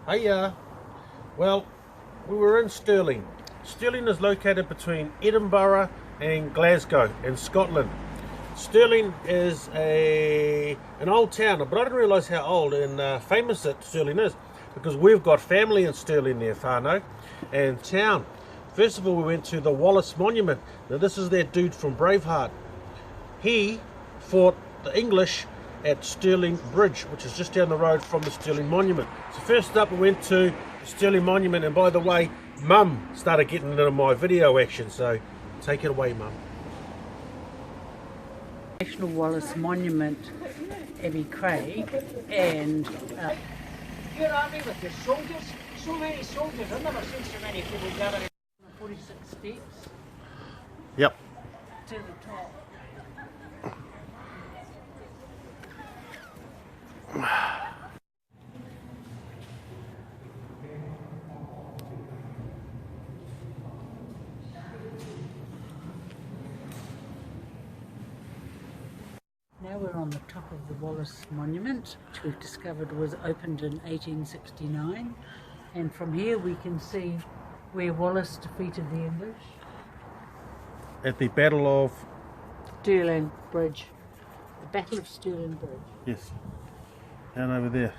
Hiya. Well, we were in Stirling. Stirling is located between Edinburgh and Glasgow in Scotland. Stirling is an old town, but I didn't realise how old and famous that Stirling is, because we've got family in Stirling there, whānau, and town. First of all, we went to the Wallace monument. Now this is that dude from Braveheart. He fought the English at Stirling Bridge, which is just down the road from the Stirling Monument. So first up we went to the Stirling Monument, and by the way, Mum started getting into my video action, so take it away, Mum. National Wallace Monument, Abbey Craig, and Your army with the soldiers, so many soldiers, I've never seen so many people gathering. 46 steps Yep. to the top. now we're on the top of the Wallace Monument, which we've discovered was opened in 1869, and from here we can see where Wallace defeated the English. At the Battle of... Stirling Bridge. The Battle of Stirling Bridge. Yes. Down over there.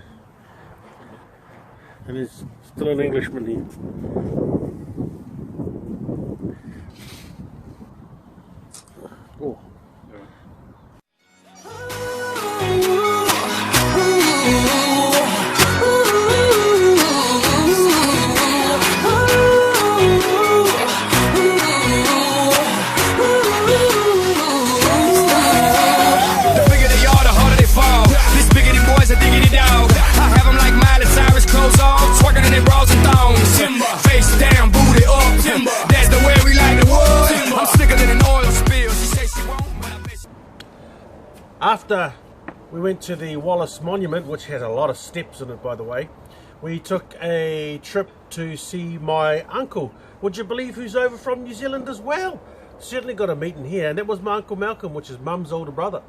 And there's still an Englishman here. Oh. After we went to the Wallace Monument, which has a lot of steps in it, by the way, we took a trip to see my uncle. Would you believe who's over from New Zealand as well? Certainly got a meeting here, and that was my Uncle Malcom, which is Mum's older brother.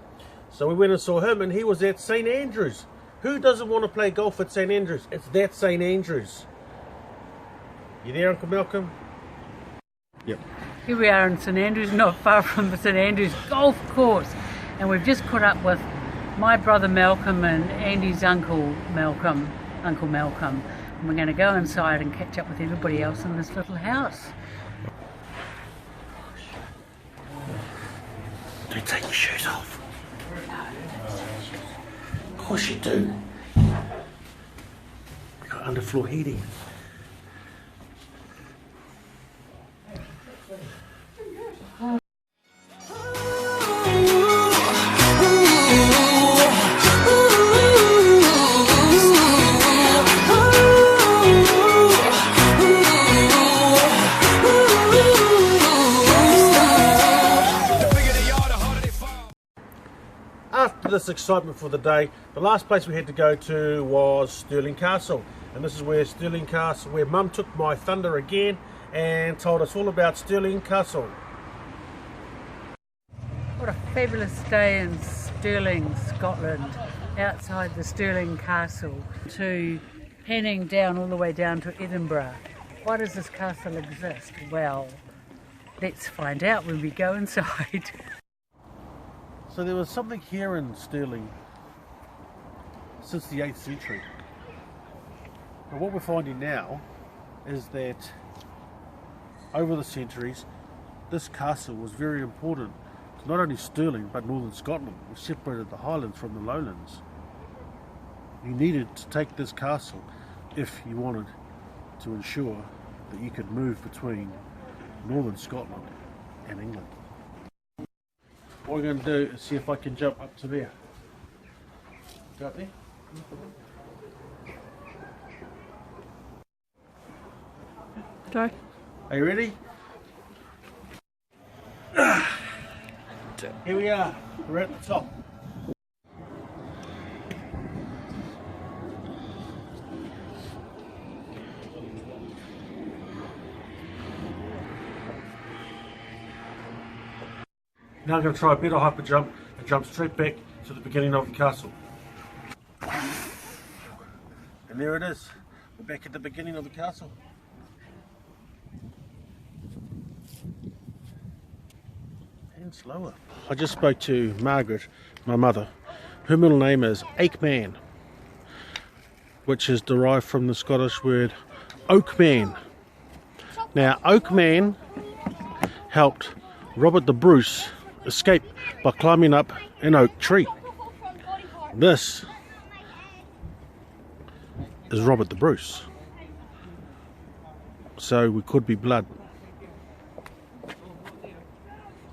So we went and saw him, and he was at St Andrews. Who doesn't want to play golf at St Andrews? It's that St Andrews. You there, Uncle Malcom? Yep. Here we are in St Andrews, not far from the St Andrews golf course. And we've just caught up with my brother Malcolm and Andy's uncle Malcolm, Uncle Malcom. And we're going to go inside and catch up with everybody else in this little house. Don't take your shoes off. Of course you do. We've got underfloor heating. After this excitement for the day, the last place we had to go to was Stirling Castle, and this is where Stirling Castle, where Mum took my thunder again and told us all about Stirling Castle. What a fabulous day in Stirling, Scotland, outside the Stirling Castle, to panning down all the way down to Edinburgh. Why does this castle exist? Well, let's find out when we go inside. So there was something here in Stirling since the 8th century. But what we're finding now is that over the centuries, this castle was very important to not only Stirling but northern Scotland, which separated the Highlands from the Lowlands. You needed to take this castle if you wanted to ensure that you could move between northern Scotland and England. What we're going to do is see if I can jump up to there. Go up there. Go. Are you ready? Here we are. We're at the top. Now I'm going to try a better hyper jump and jump straight back to the beginning of the castle. And there it is. We're back at the beginning of the castle. And slower. I just spoke to Margaret, my mother. Her middle name is Akeman, which is derived from the Scottish word oakman. Now, Oakman helped Robert the Bruce escape by climbing up an oak tree. This is Robert the Bruce. So we could be blood.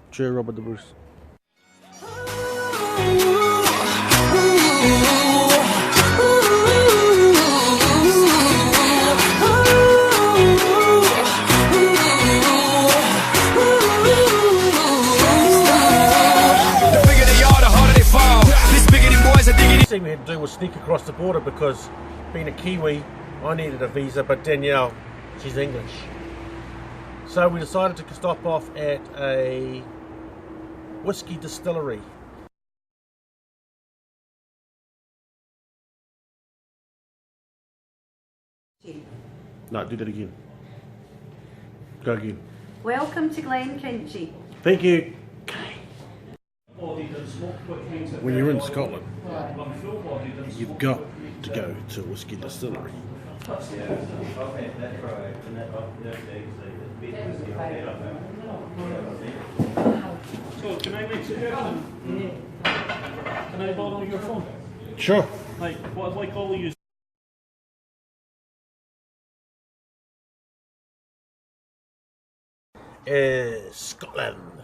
Cheer, Robert the Bruce. The thing we had to do was sneak across the border because, being a Kiwi, I needed a visa, but Danielle, she's English. So we decided to stop off at a whiskey distillery. No, do that again. Go again. Welcome to Glenkinchie. Thank you. When you're in Scotland, you've got to go to a whiskey distillery. So, can I make a suggestion? Can I borrow your phone? Sure. Like, what I'd like all of you. Scotland.